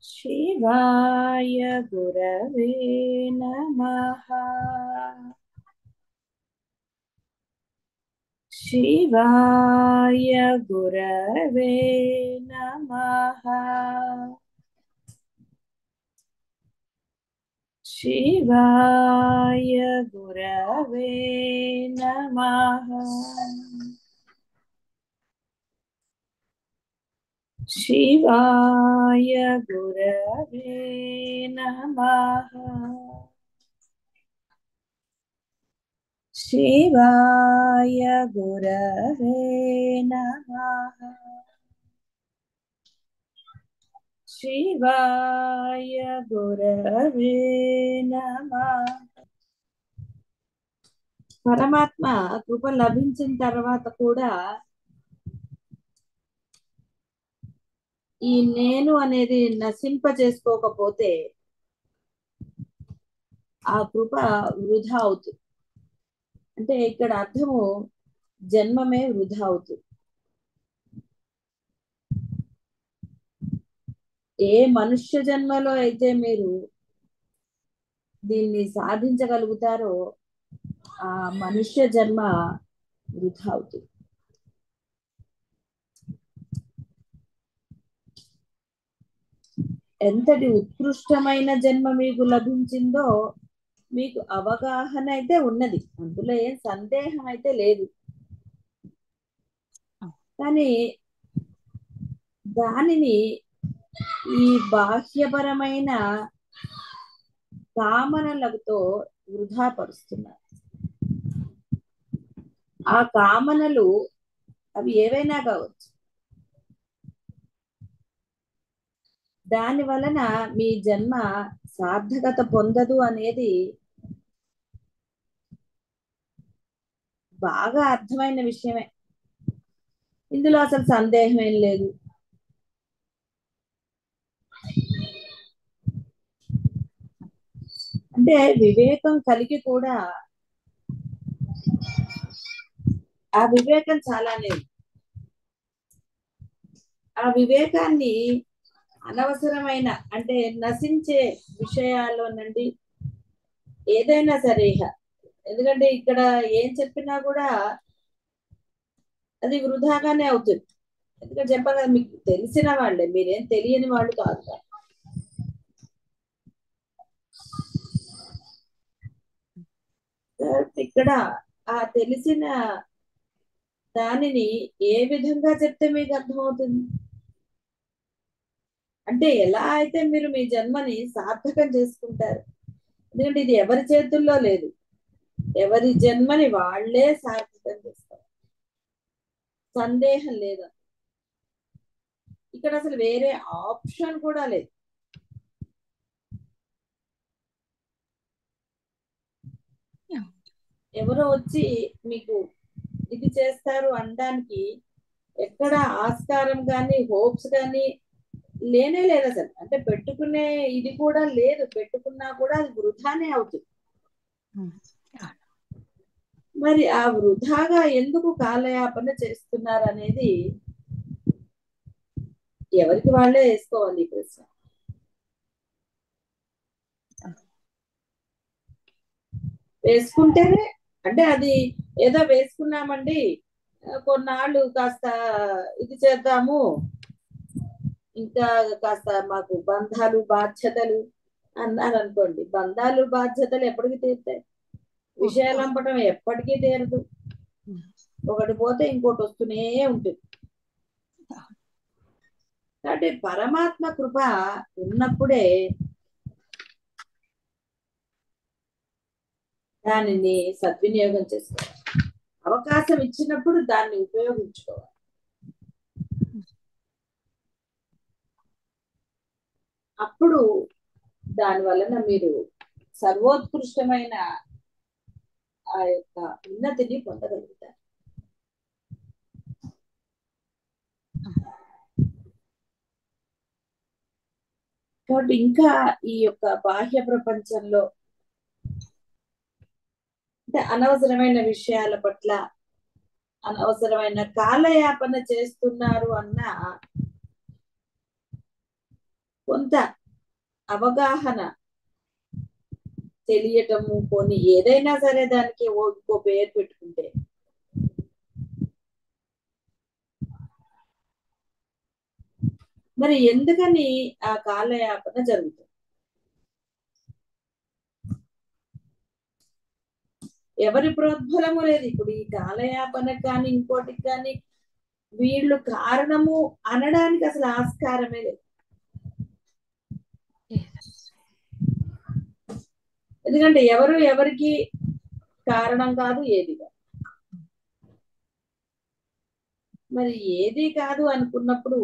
शिवाय गुरवे नमः। शिवाय गुरवे नमः। शिवाय गुरवे नमः। शिवाय गुरवे नमः। शिवाय गुरवे नमः। शिवाय गुरवे नमः। పరమాత్మ కృప లభించిన తర్వాత కూడా ఈ నేను అనేది నశింప చేసుకోకపోతే ఆ కృప వృధా అవుతుంది. అంటే ఇక్కడ అర్థము జన్మమే వృధా అవుతుంది. ఏ మనుష్య జన్మలో అయితే మీరు దీన్ని సాధించగలుగుతారో ఆ మనుష్య జన్మ వృధా అవుతుంది. ఎంతటి ఉత్కృష్టమైన జన్మ మీకు లభించిందో మీకు అవగాహన అయితే ఉన్నది, అందులో ఏం సందేహం అయితే లేదు. కానీ దానిని ఈ బాహ్యపరమైన కామనలతో వృధా పరుస్తున్నారు. ఆ కామనలు అవి ఏవైనా కావచ్చు. దాని వలన మీ జన్మ సార్థకత పొందదు అనేది బాగా అర్థమైన విషయమే. ఇందులో అసలు సందేహం ఏం లేదు. అంటే వివేకం కలిగి కూడా ఆ వివేకం చాలానే, ఆ వివేకాన్ని అనవసరమైన అంటే నశించే విషయాల్లో నుండి ఏదైనా సరే, ఎందుకంటే ఇక్కడ ఏం చెప్పినా కూడా అది వృధాగానే అవుతుంది. ఎందుకంటే చెప్పగా మీకు తెలిసిన వాళ్ళే, మీరేం తెలియని వాళ్ళు కాదు. ఇక్కడ ఆ తెలిసిన దానిని ఏ విధంగా చెప్తే మీకు అర్థమవుతుంది? అంటే ఎలా అయితే మీరు మీ జన్మని సార్థకం చేసుకుంటారు? ఎందుకంటే ఇది ఎవరి చేతుల్లో లేదు, ఎవరి జన్మని వాళ్లే సార్థకం చేస్తారు, సందేహం లేదు. ఇక్కడ అసలు వేరే ఆప్షన్ కూడా లేదు. ఎవరో వచ్చి మీకు ఇది చేస్తారు అనడానికి ఎక్కడ ఆస్కారం కానీ హోప్స్ కానీ లేనే లేదు అసలు. అంటే పెట్టుకునే ఇది కూడా లేదు, పెట్టుకున్నా కూడా అది వృధానే అవుతుంది. మరి ఆ వృధాగా ఎందుకు కాలయాపన చేస్తున్నారు అనేది ఎవరికి వాళ్ళే వేసుకోవాలి ఈ ప్రశ్న. వేసుకుంటేనే అంటే అది ఏదో వేసుకున్నామండి, కొన్నాళ్ళు కాస్త ఇది చేద్దాము, ఇంకా కాస్త మాకు బంధాలు బాధ్యతలు అన్నారు అనుకోండి, బంధాలు బాధ్యతలు ఎప్పటికీ తీరుతాయి? విషయాలు అంపటం ఎప్పటికీ తీరదు. ఒకటి పోతే ఇంకోటి వస్తూనే ఉంటుంది. కాబట్టి పరమాత్మ కృప ఉన్నప్పుడే దానిని సద్వినియోగం చేసుకోవాలి. అవకాశం ఇచ్చినప్పుడు దాన్ని ఉపయోగించుకోవాలి. అప్పుడు దాని వలన మీరు సర్వోత్కృష్టమైన ఆ యొక్క ఉన్నతిని పొందగలుగుతారు. కాబట్టి ఇంకా ఈ యొక్క బాహ్య ప్రపంచంలో అంటే అనవసరమైన విషయాల పట్ల అనవసరమైన కాలయాపన చేస్తున్నారు అన్న కొంత అవగాహన తెలియటము, కొన్ని ఏదైనా సరే దానికి ఇంకో పేరు పెట్టుకుంటే మరి ఎందుకని ఆ కాలయాపన జరుగుతుంది? ఎవరి ప్రోద్బలము లేదు. ఇప్పుడు ఈ కాలయాపన కానీ ఇంకోటికి కానీ వీళ్ళు కారణము అనడానికి అసలు ఆస్కారమే లేదు. ఎందుకంటే ఎవరు ఎవరికి కారణం కాదు, ఏది కాదు. మరి ఏది కాదు అనుకున్నప్పుడు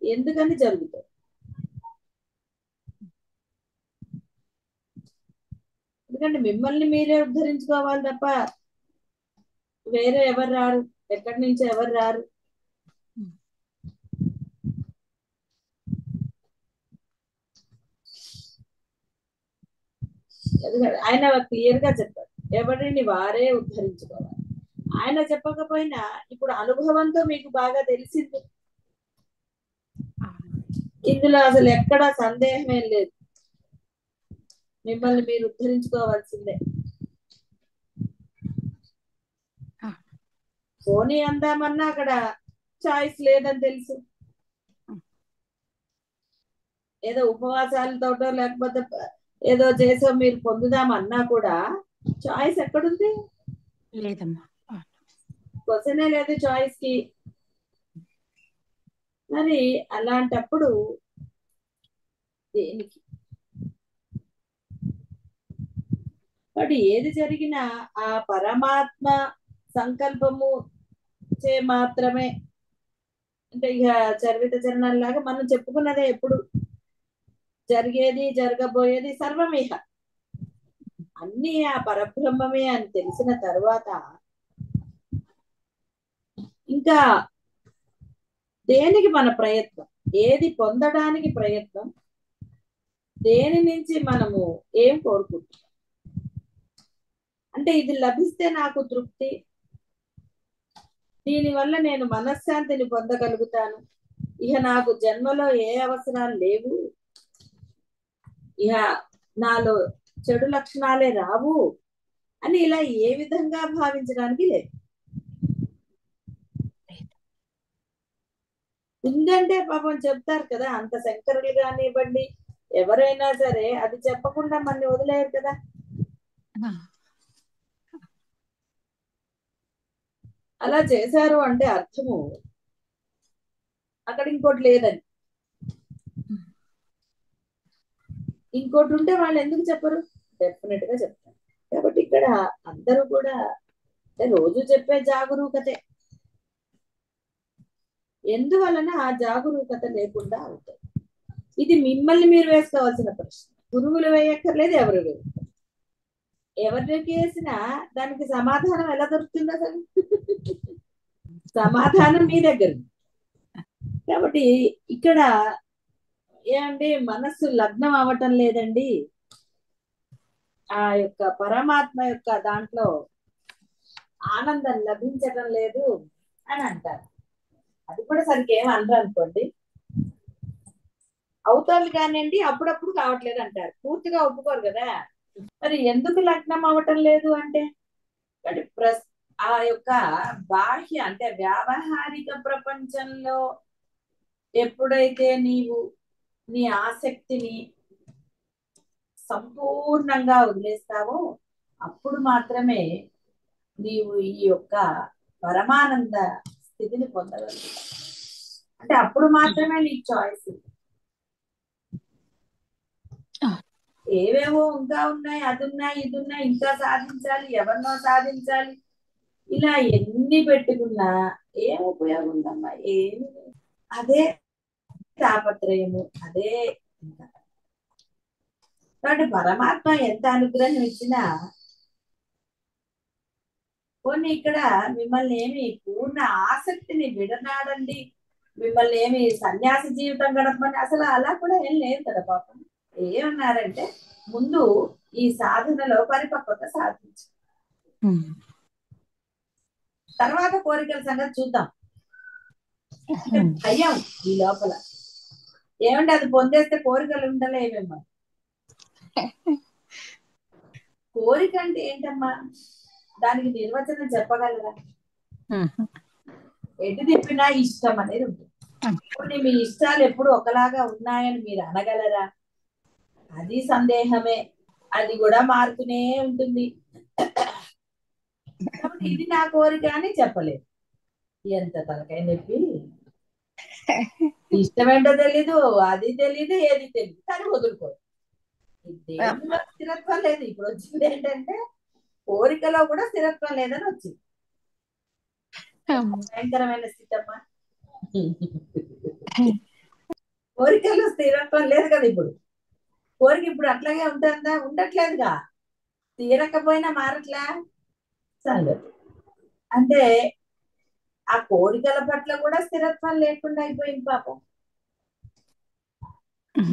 ఎందుకని జరుగుతుంది? ఎందుకంటే మిమ్మల్ని మీరే ఉద్ధరించుకోవాలి తప్ప వేరే ఎవరు రారు, ఎక్కడి నుంచి ఎవరు రారు. ఎందుకంటే ఆయన క్లియర్ గా చెప్పారు, ఎవరిని వారే ఉద్ధరించుకోవాలి. ఆయన చెప్పకపోయినా ఇప్పుడు అనుభవంతో మీకు బాగా తెలిసింది. ఇందులో అసలు ఎక్కడ సందేహం ఏం లేదు, మిమ్మల్ని మీరు ఉద్ధరించుకోవాల్సిందే. పోనీ అందామన్నా అక్కడ చాయిస్ లేదని తెలుసు. ఏదో ఉపవాసాలతోటో లేకపోతే ఏదో చేసో మీరు పొందుదామన్నా కూడా చాయిస్ ఎక్కడుంది? లేదమ్మా. క్వశ్చనే లేదు చాయిస్ కి. మరి అలాంటప్పుడు దేనికి? కాబట్టి ఏది జరిగినా ఆ పరమాత్మ సంకల్పము చే మాత్రమే. అంటే ఇక చరిత చరణాలాగా మనం చెప్పుకున్నదే ఎప్పుడు జరిగేది జరగబోయేది సర్వమేహ అన్ని ఆ పరబ్రహ్మమే అని తెలిసిన తర్వాత ఇంకా దేనికి మన ప్రయత్నం? ఏది పొందడానికి ప్రయత్నం? దేని నుంచి మనము ఏం కోరుకుంటున్నాం? అంటే ఇది లభిస్తే నాకు తృప్తి, దీనివల్ల నేను మనశ్శాంతిని పొందగలుగుతాను, ఇక నాకు జన్మలో ఏ అవసరాలు లేవు, ఇక నాలో చెడు లక్షణాలే రావు అని ఇలా ఏ విధంగా భావించడానికి లేదు. ఉందంటే పాపం చెప్తారు కదా, అంత శంకరులు కానివ్వండి ఎవరైనా సరే అది చెప్పకుండా మనని వదిలేరు కదా. అలా చేశారు అంటే అర్థము అక్కడ ఇంకోటి లేదని. ఇంకోటి ఉంటే వాళ్ళు ఎందుకు చెప్పరు? డెఫినెట్ గా చెప్తారు. కాబట్టి ఇక్కడ అందరూ కూడా రోజు చెప్పే జాగరూకతే, ఎందువలన ఆ జాగరూకత లేకుండా అవుతుంది. ఇది మిమ్మల్ని మీరు వేసుకోవాల్సిన ప్రశ్న. గురువులు వేయక్కర్లేదు, ఎవరు వేయక్కర్లేదు. ఎవరికి వేసినా దానికి సమాధానం ఎలా దొరుకుతుంది? అసలు సమాధానం మీ దగ్గర. కాబట్టి ఇక్కడ ఏమండి, మనస్సు లగ్నం అవ్వటం లేదండి, ఆ యొక్క పరమాత్మ యొక్క దాంట్లో ఆనందం లభించడం లేదు అని అంటారు. అది కూడా సరిగ్గా ఏం అనరు అనుకోండి, అవుతుంది కానివ్వండి, అప్పుడప్పుడు కావట్లేదు అంటారు, పూర్తిగా ఒప్పుకోరు కదా. మరి ఎందుకు లగ్నం అవ్వటం లేదు అంటే ఆ యొక్క బాహ్య అంటే వ్యావహారిక ప్రపంచంలో ఎప్పుడైతే నీవు నీ ఆసక్తిని సంపూర్ణంగా వదిలేస్తావో అప్పుడు మాత్రమే నీవు ఈ యొక్క పరమానంద స్థితిని పొందగలుగుతావు. అంటే అప్పుడు మాత్రమే నీకు చాయిస్. ఏవేవో ఇంకా ఉన్నాయి, అది ఉన్నాయి, ఇది ఉన్నాయి, ఇంకా సాధించాలి, ఎవరినో సాధించాలి, ఇలా ఎన్ని పెట్టుకున్నా ఏం ఉపయోగం ఉందమ్మా? ఏమి. అదే తాపత్రయము, అదే. కాబట్టి పరమాత్మ ఎంత అనుగ్రహం ఇచ్చినా కొన్ని ఇక్కడ మిమ్మల్ని ఏమి పూర్ణ ఆసక్తిని విడనాడండి, మిమ్మల్ని ఏమి సన్యాస జీవితం గడపమని అసలు అలా కూడా ఏం లేదు కదా. పాపం ఏమన్నారంటే ముందు ఈ సాధనలో పరిపక్వత సాధించు, తర్వాత కోరికల సంగతి చూద్దాం. భయం ఈ లోపల ఏమంటే అది పొందేస్తే కోరికలు ఉండలేవేమో. కోరిక అంటే ఏంటమ్మా? దానికి నిర్వచనం చెప్పగలరా? ఎటు తిప్పినా ఇష్టం అనేది ఉంటుంది. ఇప్పుడు మీ ఇష్టాలు ఎప్పుడు ఒకలాగా ఉన్నాయని మీరు అనగలరా? అది సందేహమే. అది కూడా మారుతూనే ఉంటుంది. కాబట్టి ఇది నా కోరిక అని చెప్పలేదు. ఎంత తలకాయ నొప్పి. ఇష్టమేంటో తెలీదు, అది తెలీదు, ఏది తెలీదు, కానీ వదులుకోదు. దేనిలో స్థిరత్వం లేదు. ఇప్పుడు వచ్చింది ఏంటంటే కోరికలో కూడా స్థిరత్వం లేదని వచ్చింది. భయంకరమైన స్థితి అమ్మా. కోరికలో స్థిరత్వం లేదు కదా ఇప్పుడు. కోరిక ఇప్పుడు అట్లాగే ఉంటుందా? ఉండట్లేదుగా. తీరకపోయినా మారట్లా సంగతి. అంటే ఆ కోరికల పట్ల కూడా స్థిరత్వం లేకుండా అయిపోయింది పాపం.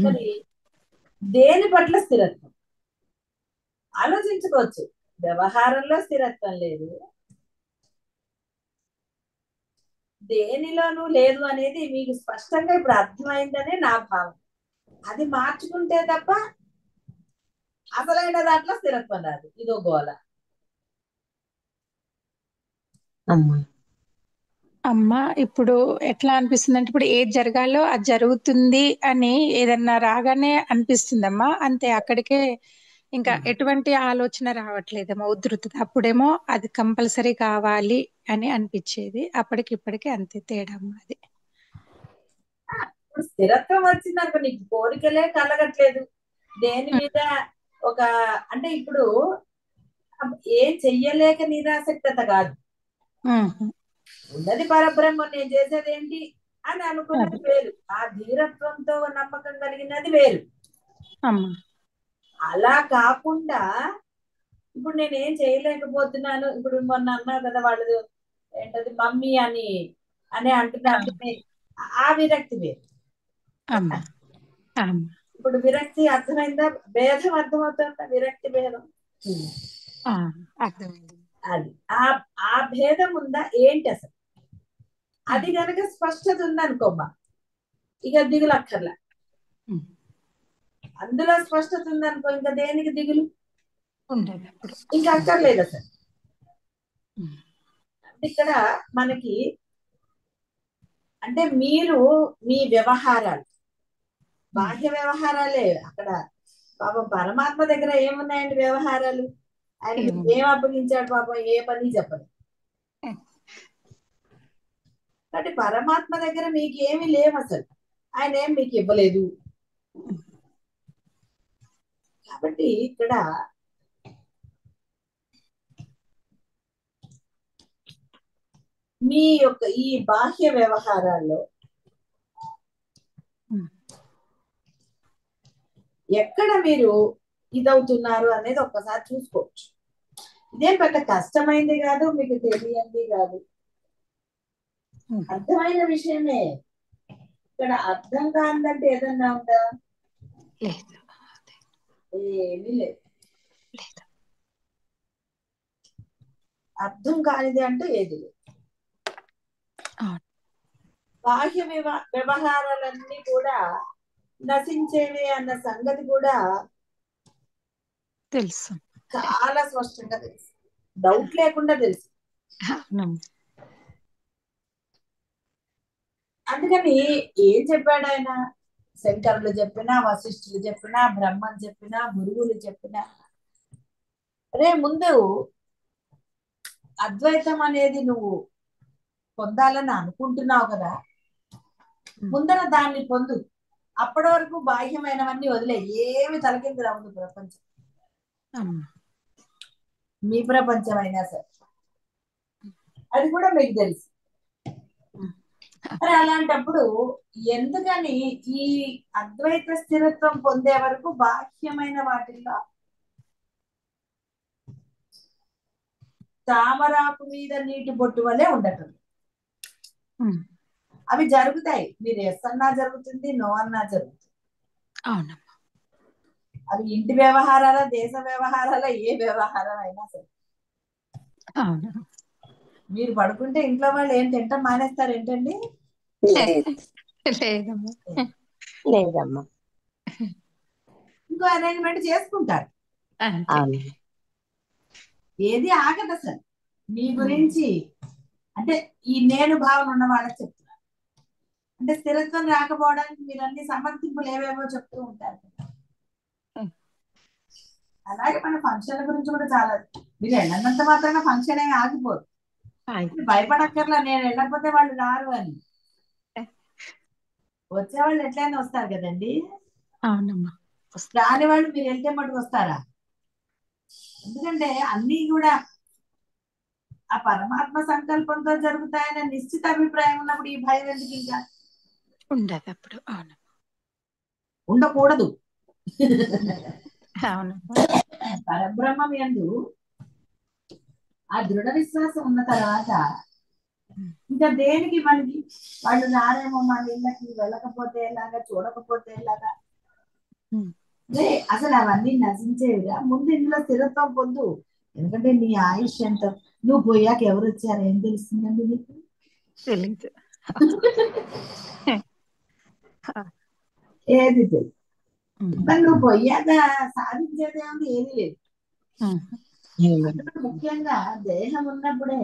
మరి దేని పట్ల స్థిరత్వం ఆలోచించుకోవచ్చు. వ్యవహారంలో స్థిరత్వం లేదు, దేనిలోనూ లేదు అనేది మీకు స్పష్టంగా ఇప్పుడు అర్థమైందనే నా భావం. అది మార్చుకుంటే తప్ప అసలైన దాంట్లో స్థిరత్వం రాదు. ఇదో గోల. అమ్మ ఇప్పుడు ఎట్లా అనిపిస్తుంది అంటే ఇప్పుడు ఏది జరగాలో అది జరుగుతుంది అని ఏదన్నా రాగానే అనిపిస్తుందమ్మా. అంతే, అక్కడికే ఇంకా ఎటువంటి ఆలోచన రావట్లేదమ్మా, ఉధృత. అప్పుడేమో అది కంపల్సరీ కావాలి అని అనిపించేది, అప్పటికి ఇప్పటికి అంతే తేడా అమ్మా అది. ఇప్పుడు స్థిరత్వం వచ్చిందనుకో నీకు కోరికలే కలగట్లేదు దేని మీద. ఒక అంటే ఇప్పుడు ఏం చెయ్యలేక నిరాసక్తత కాదు. ఉన్నది పరబ్రహ్మం, నేను చేసేది ఏంటి అని అనుకున్నది వేరు, ఆ ధీరత్వంతో నమ్మకం కలిగినది వేరు. అలా కాకుండా ఇప్పుడు నేనేం చేయలేకపోతున్నాను. ఇప్పుడు మొన్న అన్నా కదా వాళ్ళు ఏంటది మమ్మీ అని అంటున్నారు, ఆ విరక్తి వేరు. ఇప్పుడు విరక్తి అర్థమైందా? భేదం అర్థమవుతుందా? విరక్తి భేదం అర్థమైంది. అది ఆ భేదం ఉందా ఏంటి అసలు? అది కనుక స్పష్టత ఉందనుకోమ్మా, ఇక దిగులు అక్కర్లా. అందులో స్పష్టత ఉందనుకో, ఇంకా దేనికి దిగులు ఇంకా అక్కర్లేదు అసలు. ఇక్కడ మనకి అంటే మీరు మీ వ్యవహారాలు బాహ్య వ్యవహారాలే. అక్కడ పాపం పరమాత్మ దగ్గర ఏమున్నాయండి వ్యవహారాలు? ఆయన మీకు ఏం అప్పగించాడు పాపం? ఏ పని చెప్పదు. కాబట్టి పరమాత్మ దగ్గర మీకు ఏమి లేవు అసలు. ఆయన ఏం మీకు ఇవ్వలేదు. కాబట్టి ఇక్కడ మీ యొక్క ఈ బాహ్య వ్యవహారాల్లో ఎక్కడ మీరు ఇదవుతున్నారు అనేది ఒక్కసారి చూసుకోవచ్చు. ఇదేం పెద్ద కష్టమైంది కాదు, మీకు తెలియంది కాదు, అర్థమైన విషయమే. ఇక్కడ అర్థం కాదంటే ఏదన్నా ఉందా? ఏమీ లేదు. అర్థం కానిది అంటూ ఏది లేదు. బాహ్య వ్యవహారాలన్నీ కూడా నశించేవి అన్న సంగతి కూడా తెలుసు, చాలా స్పష్టంగా తెలుసు, డౌట్ లేకుండా తెలుసు. అందుకని ఏం చెప్పాడు ఆయన? శంకరులు చెప్పినా, వశిష్ఠులు చెప్పినా, బ్రహ్మం చెప్పినా, గురువులు చెప్పినా, అరే ముందు అద్వైతం అనేది నువ్వు పొందాలని అనుకుంటున్నావు కదా, ముందర దాన్ని పొందు. అప్పటి వరకు బాహ్యమైనవన్నీ వదిలే, ఏమి తలకింది రాదు ప్రపంచం. మీ ప్రపంచం అయినా సరే అది కూడా మీకు తెలుసు. మరి అలాంటప్పుడు ఎందుకని ఈ అద్వైత స్థిరత్వం పొందే వరకు బాహ్యమైన వాటిల్లో తామరాకు మీద నీటి బొట్టు వలె ఉండటం? అవి జరుగుతాయి, మీరు ఎస్ అన్నా జరుగుతుంది, నో అన్నా జరుగుతుంది. అవి ఇంటి వ్యవహారాల, దేశ వ్యవహారాల, ఏ వ్యవహారం అయినా సరే. మీరు పడుకుంటే ఇంట్లో వాళ్ళు ఏం తింటాం మానేస్తారు ఏంటండి? లేదమ్మా. ఇంకో అరేంజ్మెంట్ చేసుకుంటారు. అంతే. అవును. ఏది ఆగదు అసలు మీ గురించి. అంటే ఈ నేను భావన ఉన్న వాళ్ళకి చెప్తున్నారు. అంటే స్థిరత్వం రాకపోవడానికి మీరు అన్ని సమర్థింపులు ఏవేవో చెప్తూ ఉంటారు కదా. అలాగే మన ఫంక్షన్ల గురించి కూడా చాలా, మీరు వెళ్ళినంత మాత్రాన ఫంక్షన్ ఏమి ఆగిపోదు. మీరు భయపడక్కర్లా నేను వెళ్ళకపోతే వాళ్ళు రారు అని. వచ్చేవాళ్ళు ఎట్లయినా వస్తారు కదండి. అవునమ్మా. రాని వాళ్ళు మీరు వెళ్తే మటుకు వస్తారా? ఎందుకంటే అన్నీ కూడా ఆ పరమాత్మ సంకల్పంతో జరుగుతాయనే నిశ్చిత అభిప్రాయం ఉన్నప్పుడు ఈ భయం ఎందుకు ఇంకా ఉండదు అప్పుడు. అవును, ఉండకూడదు. అవునమ్మా. పరబ్రహ్మం యందు ఆ దృఢ విశ్వాసం ఉన్న తర్వాత ఇంకా దేనికి మనకి వాళ్ళు రారేమో మన ఇళ్ళకి, వెళ్ళకపోతే ఎలాగా, చూడకపోతే ఎలాగా. అసలు అవన్నీ నశించేవిగా. ముందు ఇందులో స్థిరత్వం పొందు. ఎందుకంటే నీ ఆయుష్ ఎంత, నువ్వు పోయాక ఎవరు వచ్చారో ఏం తెలుస్తుందండి నీకు? తెలీదు. ఏది తెలియదు. మరి నువ్వు పోయాక సాధించేది ఏముంది? ఏమీ లేదు. అందులో ముఖ్యంగా దేహం ఉన్నప్పుడే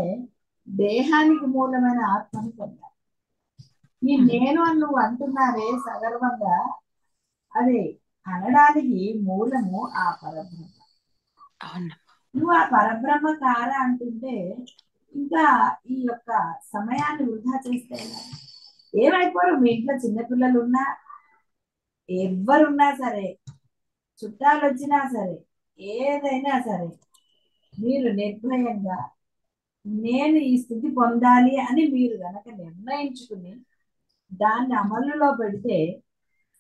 దేహానికి మూలమైన ఆత్మని పొందాలి. ఈ నేను అని నువ్వు అంటున్నావే సగర్వంగా, అదే అనడానికి మూలము ఆ పరబ్రహ్మ. నువ్వు ఆ పరబ్రహ్మ కార అంటుంటే ఇంకా ఈ యొక్క సమయాన్ని వృధా చేస్తే ఏమైపోరు. మీ ఇంట్లో చిన్నపిల్లలు ఉన్నా, ఎవ్వరున్నా సరే, చుట్టాలు వచ్చినా సరే, ఏదైనా సరే, మీరు నిర్భయంగా నేను ఈ స్థితి పొందాలి అని మీరు గనక నిర్ణయించుకుని దాన్ని అమలులో పెడితే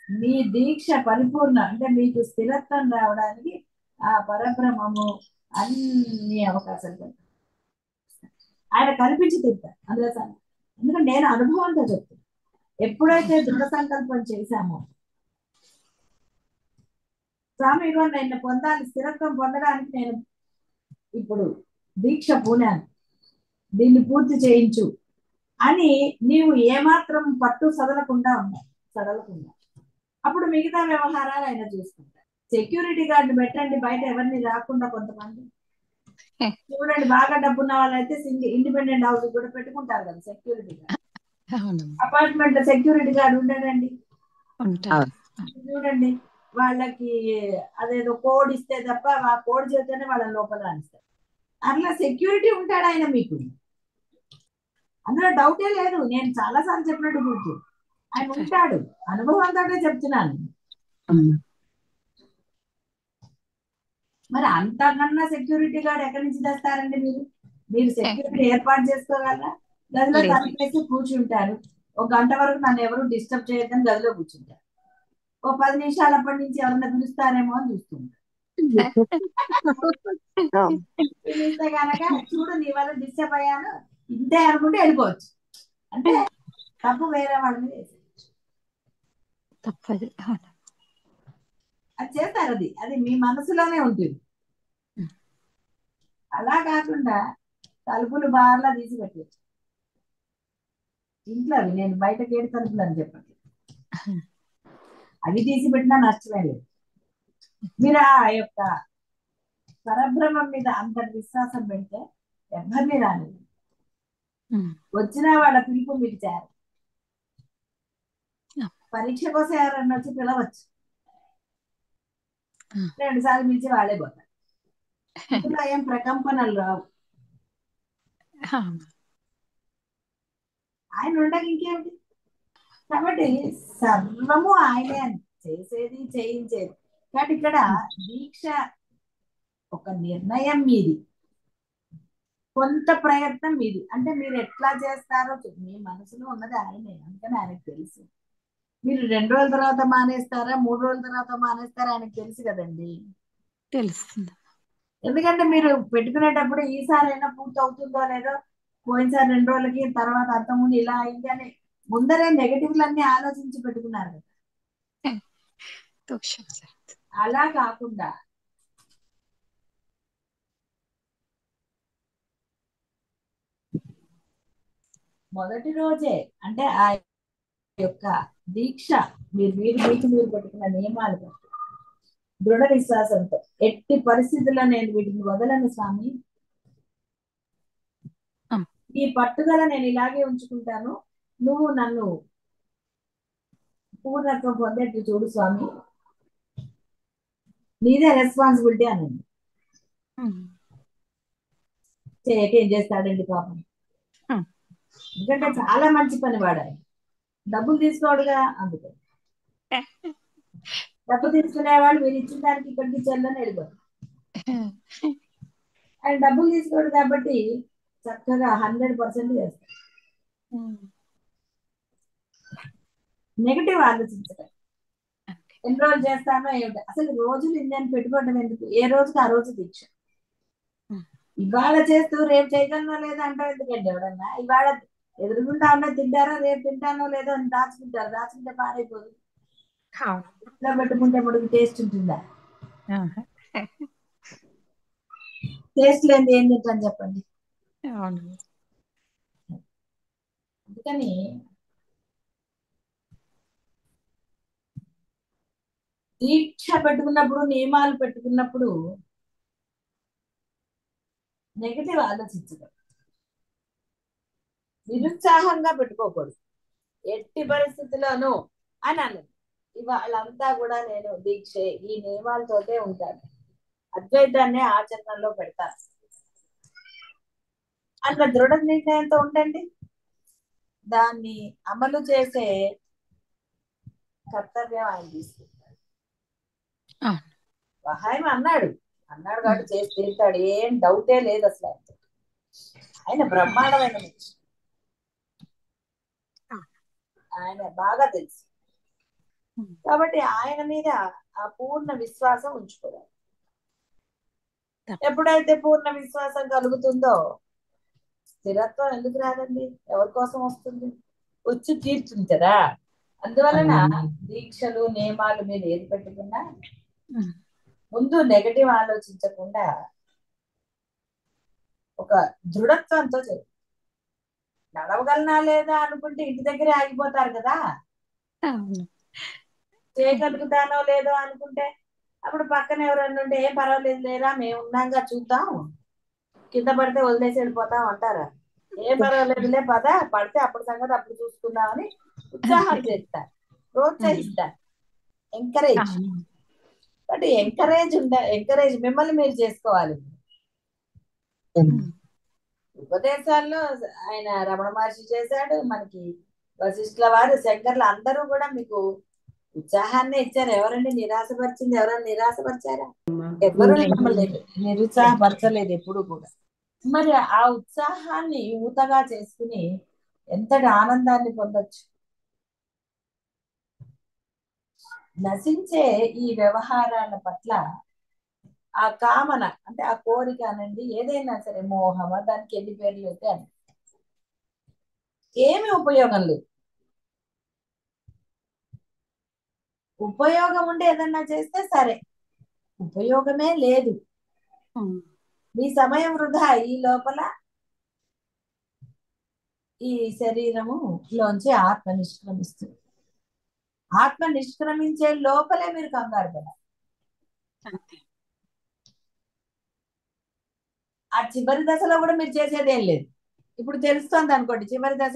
మీ దీక్ష పరిపూర్ణ, అంటే మీకు స్థిరత్వం రావడానికి ఆ పరబ్రహ్మము అన్ని అవకాశాలు ఆయన కల్పించి తింటారు. అందులో ఎందుకంటే నేను అనుభవంతో చెప్తాను. ఎప్పుడైతే దృఢ సంకల్పం చేశామో స్వామి ఇదిగో నేను పొందాలి, స్థిరత్వం పొందడానికి నేను ఇప్పుడు దీక్ష పూనాను, దీన్ని పూర్తి చేయించు అని నీవు ఏమాత్రం పట్టు సదలకుండా అప్పుడు మిగతా వ్యవహారాలు ఆయన చూసుకుంటారు. సెక్యూరిటీ గార్డు పెట్టండి బయట ఎవరిని రాకుండా. కొంతమంది చూడండి, బాగా డబ్బున్న వాళ్ళైతే ఇండిపెండెంట్ హౌస్ కూడా పెట్టుకుంటారు కదా security guard. Apartment security guard ఉండడండి. చూడండి, వాళ్ళకి అదేదో కోడ్ ఇస్తే తప్ప ఆ కోడ్ చేస్తేనే వాళ్ళ లోపల రానిస్తారు. అట్లా సెక్యూరిటీ ఉంటాడు ఆయన మీకు, అందులో డౌటే లేదు. నేను చాలా సార్లు చెప్పినట్టు గుర్తు, ఆయన ఉంటాడు. అనుభవంతోనే చెప్తున్నాను. మరి అంతకన్నా సెక్యూరిటీ గార్డ్ ఎక్కడి నుంచి తెస్తారండి? మీరు సెక్యూరిటీ ఏర్పాటు చేసుకోగలరా? గదిలో తలుపేసి కూర్చుంటారు. ఒక గంట వరకు నన్ను ఎవరు డిస్టర్బ్ చేయొద్దని గదిలో కూర్చుంటారు. ఓ 10 నిమిషాలప్పటి నుంచి ఎవరన్నా పిలుస్తారేమో అని చూస్తుంటారు. పిలిస్తే కనుక చూడు నీ వల్ల డిస్టర్బ్ అయ్యాను ఇంతే అనుకుంటే వెళ్ళిపోవచ్చు. అంటే తప్పు వేరే వాళ్ళ మీద వేసేయచ్చు. తప్పదు. అది చేస్తారు. అది మీ మనసులోనే ఉంటుంది. అలా కాకుండా తలుపులు బార్లా తీసి పెట్టచ్చు ఇంట్లో. అవి నేను బయట గేటు తలుపులు అని చెప్పండి, అవి తీసి పెట్టినా నష్టమే లేదు. మీరు ఆ యొక్క పరబ్రహ్మం మీద అంత విశ్వాసం పెడితే ఎవరిని రాలేదు. వచ్చిన వాళ్ళ పిలుపు మీకు చేయాలి. పరీక్ష కోసం ఎవరన్నా వచ్చి పిలవచ్చు, 2 సార్లు పిలిచి వాళ్ళే పోతారు. ఇందులో ఏం ప్రకంపనలు రావు. ఆయన ఉండక ఇంకేమిటి? కాబట్టి సర్వము ఆయనే అని చేసేది చేయించేది. కాబట్టి ఇక్కడ దీక్ష ఒక నిర్ణయం మీది, కొంత ప్రయత్నం మీది. అంటే మీరు ఎట్లా చేస్తారో మీ మనసులో ఉన్నది ఆయనే, అందుకని ఆయనకు తెలుసు. మీరు 2 రోజుల తర్వాత మానేస్తారా, 3 రోజుల తర్వాత మానేస్తారా ఆయనకు తెలుసు కదండి. తెలుస్తుంది. ఎందుకంటే మీరు పెట్టుకునేటప్పుడు ఈసారి అయినా పూర్తి అవుతుందో లేదో, పోయినసారి 2 రోజులకి, తర్వాత అంతకుముందు ఇలా అయింది అని ముందరే నెగటివ్లన్నీ ఆలోచించి పెట్టుకున్నారు కదా. అలా కాకుండా మొదటి రోజే, అంటే ఆ యొక్క దీక్ష, మీరు పెట్టుకున్న నియమాలు బట్టి దృఢ విశ్వాసంతో ఎట్టి పరిస్థితుల్లో నేను వీటిని వదలను స్వామి, ఈ పట్టుదల నేను ఇలాగే ఉంచుకుంటాను, నువ్వు నన్ను పూర్ణత్వం పొందేట్టు చూడు స్వామి, నీదే రెస్పాన్సిబిలిటీ అనండి. చేయక ఏం చేస్తాడండి పాపం, ఎందుకంటే చాలా మంచి పని వాడాలి, డబ్బులు తీసుకోడుగా, అందుకే డబ్బు తీసుకునే వాళ్ళు మీరు ఇచ్చిన దానికి ఇక్కడికి చెల్లని వెళ్ళిపోరు. ఆయన డబ్బులు తీసుకోడు కాబట్టి చక్కగా 100% చేస్తారు. నెగటివ్ ఆలోచించడం, ఎన్ని రోజులు చేస్తానో ఏమిటి, అసలు రోజులు ఇన్ని పెట్టుకోవడం ఎందుకు, ఏ రోజుకి ఆ రోజు దీక్ష. ఇవాళ చేస్తూ రేపు చేయగలనో లేదో అంటారు ఎందుకండి ఎవడన్నా, ఇవాళ ఎదురుకుంటా ఉన్నా తింటారో రేపు తింటానో లేదో అని దాచుకుంటారు, దాచుకుంటే పాడైపోదు. ఇంట్లో పెట్టుకుంటే మనకి టేస్ట్ ఉంటుందా, టేస్ట్ లేని ఏం తింటాను చెప్పండి. అందుకని దీక్ష పెట్టుకున్నప్పుడు, నియమాలు పెట్టుకున్నప్పుడు నెగటివ్ ఆలోచించడం, నిరుత్సాహంగా పెట్టుకోకూడదు, ఎట్టి పరిస్థితుల్లోనూ అని అన్నది. ఇవాళంతా కూడా నేను దీక్ష ఈ నియమాలతోటే ఉంటాను, అద్వైతాన్ని ఆచరణలో పెడతాను అన్న దృఢ నిర్ణయంతో ఉండండి. దాన్ని అమలు చేసే కర్తవ్యం ఆయన తీసుకుంటాడు. ఆయన అన్నాడు కాబట్టి చేసి తీరుతాడు, ఏం డౌటే లేదు అసలు. ఆయన బ్రహ్మాండమైన మనిషి, ఆయన బాగా తెలుసు కాబట్టి ఆయన మీద ఆ పూర్ణ విశ్వాసం ఉంచుకోవాలి. ఎప్పుడైతే పూర్ణ విశ్వాసం కలుగుతుందో స్థిరత్వం ఎందుకు రాదండి, ఎవరి కోసం వస్తుంది, వచ్చి తీర్చుంది కదా. అందువలన దీక్షలు నియమాలు మీరు ఏది పెట్టుకున్నా ముందు నెగటివ్ ఆలోచించకుండా ఒక దృఢత్వంతో చేయాలి. నడవగలనా లేదా అనుకుంటే ఇంటి దగ్గరే ఆగిపోతారు కదా, చేయగలుగుతానో లేదో అనుకుంటే అప్పుడు పక్కన ఎవరన్నా ఉంటే ఏం పర్వాలేదు లేరా మేము ఉన్నాగా చూద్దాం, కింద పడితే వదిలేసి వెళ్ళిపోతాం అంటారా, ఏం పర్వాలేదులే పద, పడితే అప్పుడు సంగతి అప్పుడు చూసుకుందామని ఉత్సాహం చేస్తారు, ప్రోత్సహిస్తారు, ఎంకరేజ్. అంటే ఎంకరేజ్ మిమ్మల్ని మీరు చేసుకోవాలి. ఉపదేశాల్లో ఆయన రమణ మహర్షి చేశాడు, మనకి వశిష్ఠుల వారు, శంకర్లు అందరూ కూడా మీకు ఉత్సాహాన్ని ఇచ్చారు. ఎవరండి నిరాశపరిచింది, ఎవరైనా నిరాశపరిచారా? ఎవరు మిమ్మల్ని నిరుత్సాహపరచలేదు ఎప్పుడు కూడా. మరి ఆ ఉత్సాహాన్ని ఊతగా చేసుకుని ఎంతటి ఆనందాన్ని పొందొచ్చు. నశించే ఈ వ్యవహారాల పట్ల ఆ కామన అంటే ఆ కోరిక అనండి, ఏదైనా సరే మోహమ, దానికి ఎన్ని పేర్లు అయితే అని ఏమి ఉపయోగం లేదు. ఉపయోగం ఉంటే ఏదన్నా చేస్తే సరే, ఉపయోగమే లేదు, మీ సమయం వృధా. ఈ లోపల ఈ శరీరము లోంచి ఆత్మ నిష్క్రమిస్తుంది, ఆత్మ నిష్క్రమించే లోపలే మీరు కంగారు పడాలి. ఆ చివరి దశలో కూడా మీరు చేసేదేం లేదు. ఇప్పుడు తెలుస్తోంది అనుకోండి చివరి దశ,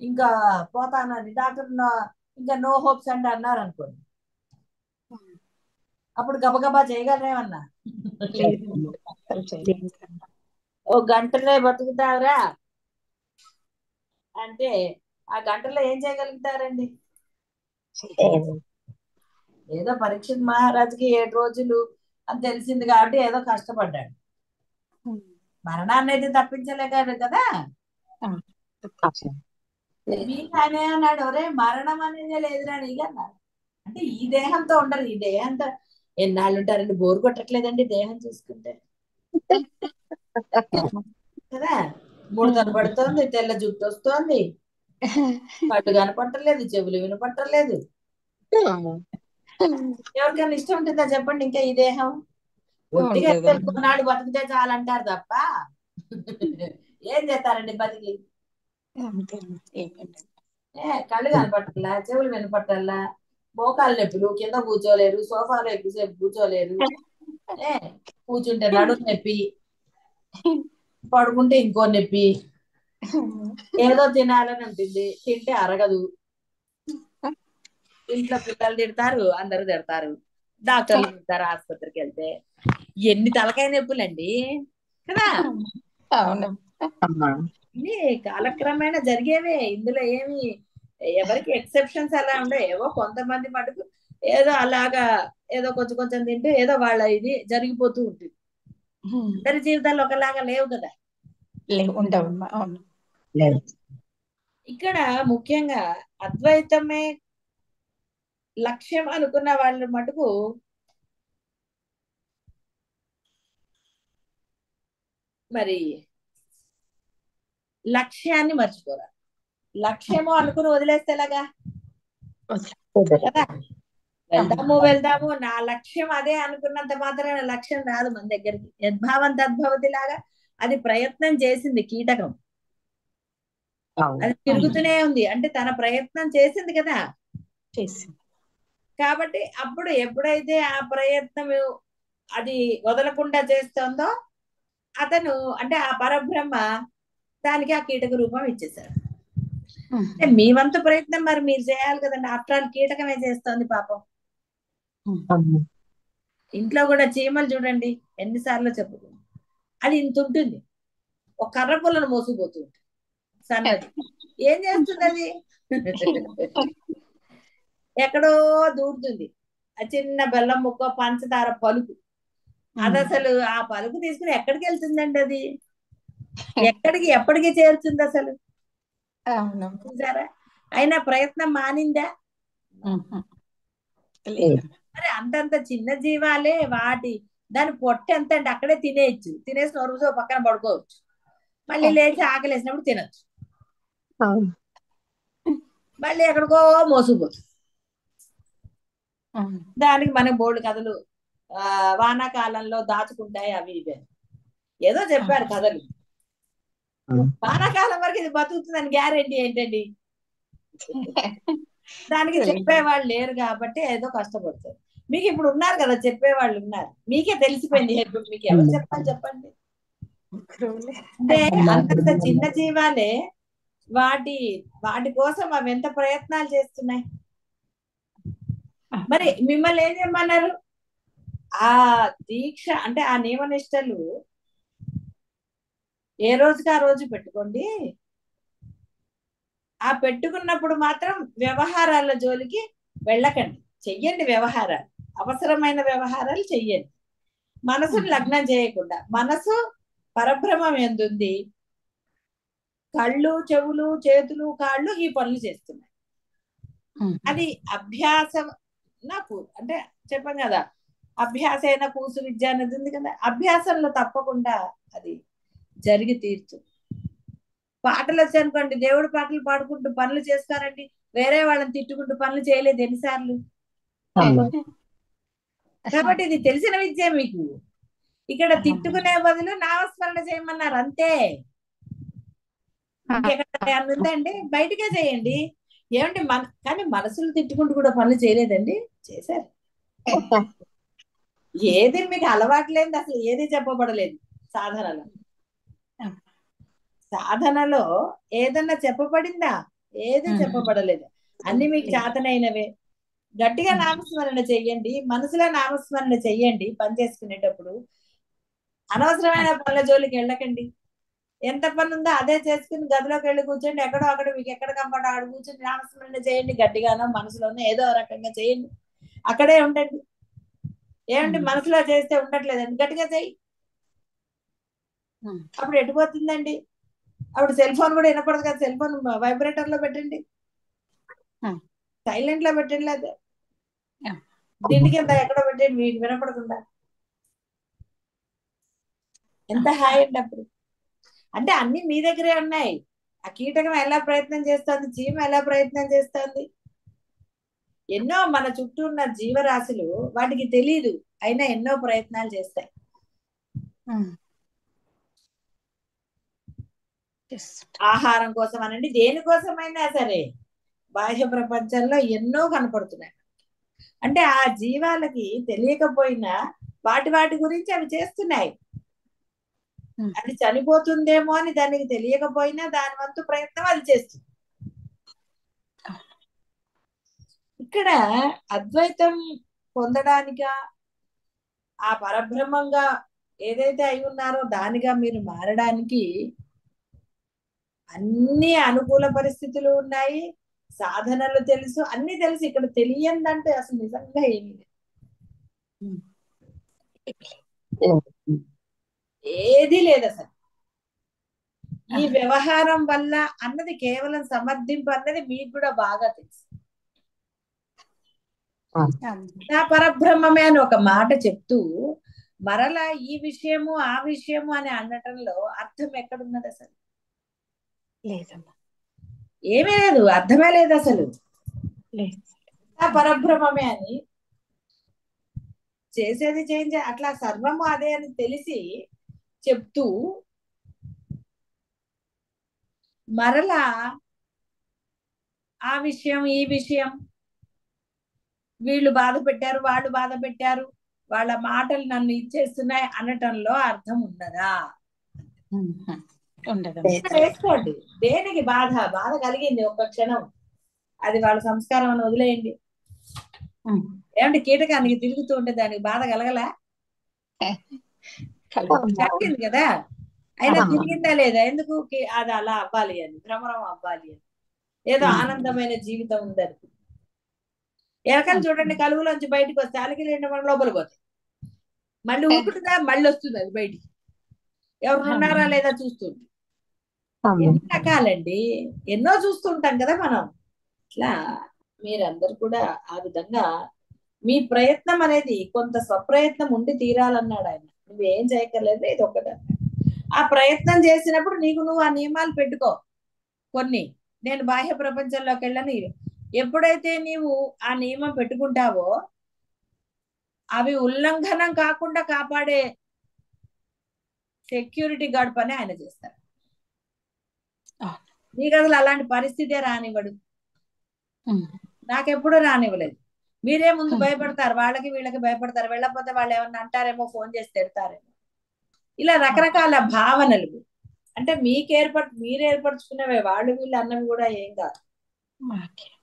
ఇంకా పోతానని డాక్టర్ ఇంకా నో హోప్స్ అంటే అన్నారు అనుకోండి, అప్పుడు గబగబా చేయగలరేమన్నా, ఓ గంటలే బతుకుతావురా అంటే ఆ గంటలో ఏం చేయగలుగుతారండి? ఏదో పరీక్షిత్ మహారాజుకి 7 రోజులు అని తెలిసింది కాబట్టి ఏదో కష్టపడ్డాడు, మరణాన్ని అయితే తప్పించలేగాడు కదా. మీకు ఆయన అన్నాడు, ఒరే మరణం అనేది లేదురా నీకు అన్నారు. అంటే ఈ దేహంతో ఉండరు, ఈ దేహంతో ఎన్నాళ్ళు ఉంటారండి, బోరు కొట్టట్లేదండి దేహం చూసుకుంటే కదా. ముడతలు పడుతోంది, తెల్ల జుట్టు వస్తోంది, కళ్ళు కనపట్టలేదు, చెవులు వినపట్టలేదు. ఎవరికైనా ఇష్టం ఉంటుందా చెప్పండి ఇంకా ఈ దేహం? ఒట్టిగా కొన్నాళ్ళు బతికితే చాలంటారు తప్ప ఏం చేస్తారండి బతికి. కళ్ళు కనపట్టాలా, చెవులు వినపట్టాలా, మోకాలు నొప్పులు, కింద కూర్చోలేరు, సోఫాలో ఎక్కువసేపు కూర్చోలేరు, ఏ కూర్చుంటే నడుము నొప్పి, పడుకుంటే ఇంకో నొప్పి, ఏదో తినాలని ఉంటుంది, తింటే అరగదు, ఇంట్లో పిల్లలు తిడతారు, అందరూ తిడతారు, డాక్టర్లు తిడతారు ఆసుపత్రికి వెళ్తే. ఎన్ని తలకాయ నొప్పులండి కదా. అవును. అమ్మా. ఇవి కాలక్రమేణా జరిగేవే, ఇందులో ఏమి ఎవరికి ఎక్సెప్షన్స్ అలా ఉండే. ఏవో కొంతమంది మటుకు ఏదో అలాగా ఏదో కొంచెం కొంచెం తింటే ఏదో వాళ్ళ ఇది జరిగిపోతూ ఉంటుంది. అందరి జీవితాలు ఒకలాగా లేవు కదా. లేవు, ఉండవమ్మా. అవును. లేదు. ఇక్కడ ముఖ్యంగా అద్వైతమే లక్ష్యం అనుకున్న వాళ్ళు మటుకు మరి లక్ష్యాన్ని మర్చిపోరా. లక్ష్యము అనుకుని వదిలేస్తే ఎలాగా కదా. వెళ్దాము వెళ్దాము, నా లక్ష్యం అదే అనుకున్నంత మాత్రాన లక్ష్యం రాదు మన దగ్గరికి. యద్భావం తద్భవతి లాగా అది ప్రయత్నం చేసింది కీటకం, అవును. అది తిరుగుతూనే ఉంది, అంటే తన ప్రయత్నం చేసింది కదా. చేసి కాబట్టి అప్పుడు ఎప్పుడైతే ఆ ప్రయత్నం అది వదలకుండా చేస్తుందో అతను, అంటే ఆ పరబ్రహ్మ దానికి ఆ కీటక రూపం ఇచ్చేశాడు. అంటే మీ వంతు ప్రయత్నం మరి మీరు చేయాలి కదండి. ఆఫ్టర్ ఆల్ కీటకమే చేస్తోంది పాపం. అమ్మా. ఇంట్లో కూడా చీమలు చూడండి, ఎన్నిసార్లు చెప్పుకుంది, అది ఇంత ఉంటుంది, ఒక కర్ర పుల్లను మోసుకుపోతూ ఉంటుంది సన్నది. ఏం చేస్తుంది అది? ఎక్కడో దూరుతుంది. ఆ చిన్న బెల్లం ముక్క, పంచదార పలుకు, అది అసలు ఆ పలుకు తీసుకుని ఎక్కడికి వెళ్తుందండి అది? ఎక్కడికి ఎప్పటికి చేరుతుంది అసలు? అవును. చూసారా? అయినా ప్రయత్నం మానిందా? లేదు. మరి అంతంత చిన్న జీవాలే, వాటి దాని పొట్ట ఎంత అంటే అక్కడే తినేయచ్చు, తినేసి నొరుగుతో పక్కన పడుకోవచ్చు, మళ్ళీ లేచి ఆకలి వేసినప్పుడు తినచ్చు, అవును. మళ్ళీ ఎక్కడికో మోసుకుపోతుంది. దానికి మనకి బోల్డ్ కథలు, వానాకాలంలో దాచుకుంటాయి అవి ఇవి అని ఏదో చెప్పారు కథలు. వానాకాలం వరకు ఇది బతుకుతుందని గ్యారెంటీ ఏంటండి? దానికి చెప్పేవాళ్ళు లేరు కాబట్టి ఏదో కష్టపడతారు. మీకు ఇప్పుడు ఉన్నారు కదా చెప్పేవాళ్ళు ఉన్నారు, మీకే తెలిసిపోయింది. ఇప్పుడు మీకు ఎవరు చెప్పాలి చెప్పండి? అంటే అంతంత చిన్న జీవాలే వాటి వాటి కోసం అవి ఎంత ప్రయత్నాలు చేస్తున్నాయి. మరి మిమ్మల్ని ఏం చేయమన్నారు? ఆ దీక్ష అంటే ఆ నియమనిష్టలు ఏ రోజుకి ఆ రోజు పెట్టుకోండి. ఆ పెట్టుకున్నప్పుడు మాత్రం వ్యవహారాల జోలికి వెళ్ళకండి, చెయ్యండి వ్యవహారాలు, అవసరమైన వ్యవహారాలు చెయ్యండి. మనసును లగ్నం చేయకుండా, మనసు పరబ్రహ్మం ఎందుంది, కళ్ళు, చెవులు, చేతులు, కాళ్ళు ఈ పనులు చేస్తున్నాయి. అది అభ్యాసం. నాకు అంటే చెప్పాం కదా, అభ్యాసైన కూసు విద్య అనేది ఉంది కదా, అభ్యాసంలో తప్పకుండా అది జరిగి తీరుతుంది. పాటలు వచ్చానుకోండి, దేవుడి పాటలు పాడుకుంటూ పనులు చేస్తారండి, వేరే వాళ్ళని తిట్టుకుంటూ పనులు చేయలేదు ఎన్నిసార్లు. కాబట్టి ఇది తెలిసిన విద్య మీకు. ఇక్కడ తిట్టుకునే బదులు నామస్మరణ చేయమన్నారు అంతే. ఇంకెక్కడ ఉందండి? బయటకే చేయండి. ఏమంటే కానీ మనసులు తిట్టుకుంటూ కూడా పనులు చేయలేదండి, చేశారు. ఏది మీకు అలవాటు లేనిది అసలు ఏది చెప్పబడలేదు సాధనలో. సాధనలో ఏదన్నా చెప్పబడిందా? ఏది చెప్పబడలేదు. అన్ని మీకు చేతనైనవే. గట్టిగా నామస్మరణ చెయ్యండి, మనసులో నామస్మరణ చెయ్యండి. పని చేసుకునేటప్పుడు అనవసరమైన పనుల జోలికి వెళ్ళకండి. ఎంత పని ఉందో అదే చేసుకుని గదిలోకి వెళ్ళి కూర్చోండి, ఎక్కడో అక్కడ మీకు ఎక్కడ కంపట అక్కడ కూర్చొని నామస్మరణ చేయండి. గట్టిగానో మనసులోనో ఏదో రకంగా చేయండి, అక్కడే ఉండండి. ఏమంటే మనసులో చేస్తే ఉండట్లేదండి, గట్టిగా చేయి. అప్పుడు ఎటుపోతుందండి? అప్పుడు సెల్ ఫోన్ కూడా వినపడదు కదా, సెల్ ఫోన్ వైబ్రేటర్ లో పెట్టండి, సైలెంట్ లో పెట్టండి, లేదా దిండి కింద ఎక్కడో పెట్టండి, మీకు వినపడకుండా. ఎంత హాయ్ అండి అప్పుడు. అంటే అన్ని మీ దగ్గరే ఉన్నాయి. ఆ కీటకం ఎలా ప్రయత్నం చేస్తుంది, చీమ ఎలా ప్రయత్నం చేస్తుంది, ఎన్నో మన చుట్టూ ఉన్న జీవరాశులు వాటికి తెలియదు, అయినా ఎన్నో ప్రయత్నాలు చేస్తాయి. ఆహారం కోసం అనండి, దేనికోసమైనా సరే బాహ్య ప్రపంచంలో ఎన్నో కనపడుతున్నాయి. అంటే ఆ జీవాలకి తెలియకపోయినా వాటి వాటి గురించి అవి చేస్తున్నాయి. అది చనిపోతుందేమో అని దానికి తెలియకపోయినా దాని వంతు ప్రయత్నం అది చేస్తుంది. ఇక్కడ అద్వైతం పొందడానికా, ఆ పరబ్రహ్మంగా ఏదైతే అయి ఉన్నారో దానిగా మీరు మారడానికి అన్ని అనుకూల పరిస్థితులు ఉన్నాయి, సాధనలు తెలుసు, అన్ని తెలుసు. ఇక్కడ తెలియందంటే అసలు నిజంగా ఏమీ లేదు. ఏది లేదు అసలు. ఈ వ్యవహారం వల్ల అన్నది కేవలం సమర్థింపు అన్నది మీకు కూడా బాగా తెలుసు. నా పరబ్రహ్మమే అని ఒక మాట చెప్తూ మరలా ఈ విషయము ఆ విషయము అని అనటంలో అర్థం ఎక్కడున్నది అసలు? లేదమ్మా, ఏమీ లేదు, అర్థమే లేదు అసలు. లేదు. నా పరబ్రహ్మమే అని చేసేది చేంజ్ అట్లా సర్వము అదే అని తెలిసి చెప్తూ మరలా ఆ విషయం ఈ విషయం, వీళ్ళు బాధ పెట్టారు, వాళ్ళు బాధ పెట్టారు, వాళ్ళ మాటలు నన్ను ఇచ్చేస్తున్నాయి అనటంలో అర్థం ఉన్నదా? ఉండదు. వేసుకోండి. దేనికి బాధ? బాధ కలిగింది ఒక్క క్షణం, అది వాళ్ళ సంస్కారం అని వదిలేయండి. ఏమంటే కీటకానికి తిరుగుతూ ఉంటే దానికి బాధ కలగలా? కలిగింది కదా, అయినా తిరిగిందా లేదా? ఎందుకు? అది అలా అవ్వాలి అని, భ్రమరం అవ్వాలి అని, ఏదో ఆనందమైన జీవితం ఉందని. ఎలకలు చూడండి, కలుగులోంచి బయటకు వస్తే అలికిలు ఎండమని లోపలికి పోతాయి, మళ్ళీ ఊరుకుంటుందా, మళ్ళీ వస్తుంది అది బయటికి, ఎవరు ఉన్నారా లేదా చూస్తుంది. ఎన్ని రకాలండి, ఎన్నో చూస్తుంటాం కదా మనం. ఇట్లా మీరందరూ కూడా ఆ విధంగా మీ ప్రయత్నం అనేది కొంత స్వప్రయత్నం ఉండి తీరాలన్నాడు ఆయన. నువ్వేం చేయక్కర్లేదు, ఇది ఒకటి. ఆ ప్రయత్నం చేసినప్పుడు నీకు నువ్వు ఆ నియమాలు పెట్టుకో కొన్ని. నేను బాహ్య ప్రపంచంలోకి వెళ్ళని, ఎప్పుడైతే నీవు ఆ నియమం పెట్టుకుంటావో అవి ఉల్లంఘనం కాకుండా కాపాడే సెక్యూరిటీ గార్డ్ పని ఆయన చేస్తారు. నీకు అసలు అలాంటి పరిస్థితే రానివ్వడు, నాకెప్పుడు రానివ్వలేదు. మీరే ముందు భయపడతారు, వాళ్ళకి వీళ్ళకి భయపడతారు, వెళ్ళకపోతే వాళ్ళు ఏమన్నా అంటారేమో, ఫోన్ చేసి తిడతారేమో, ఇలా రకరకాల భావనలు. అంటే మీరు ఏర్పరచుకునేవే, వాళ్ళు వీళ్ళు అన్నవి కూడా ఏం కాదు.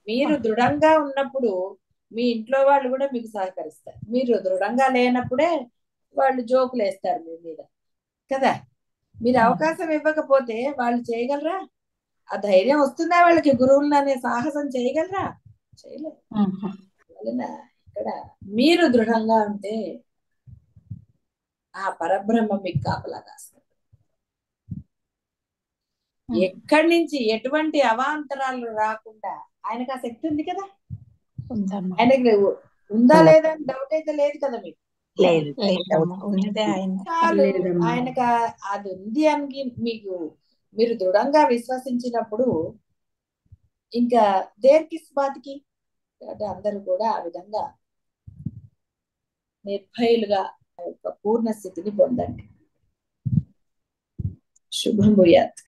మీరు దృఢంగా ఉన్నప్పుడు మీ ఇంట్లో వాళ్ళు కూడా మీకు సహకరిస్తారు. మీరు దృఢంగా లేనప్పుడే వాళ్ళు జోకులు వేస్తారు మీ మీద కదా. మీరు అవకాశం ఇవ్వకపోతే వాళ్ళు చేయగలరా? ఆ ధైర్యం వస్తుందా వాళ్ళకి? గురువులను అనే సాహసం చేయగలరా? చేయలేరు. వలన ఇక్కడ మీరు దృఢంగా ఉంటే ఆ పరబ్రహ్మ మీకు కాపలా కాస్తారు. ఎక్కడి నుంచి ఎటువంటి అవాంతరాలు రాకుండా ఆయనకు ఆ శక్తి ఉంది కదా. ఆయనకి ఉందా లేదా అని డౌట్ అయితే లేదు కదా మీకు? చాలు, ఆయనకు అది ఉంది అని మీకు మీరు దృఢంగా విశ్వసించినప్పుడు ఇంకా దేనికి బాతికి. అందరూ కూడా ఆ విధంగా నిర్భయులుగా పూర్ణ స్థితిని పొందండి. శుభం భూయాత్.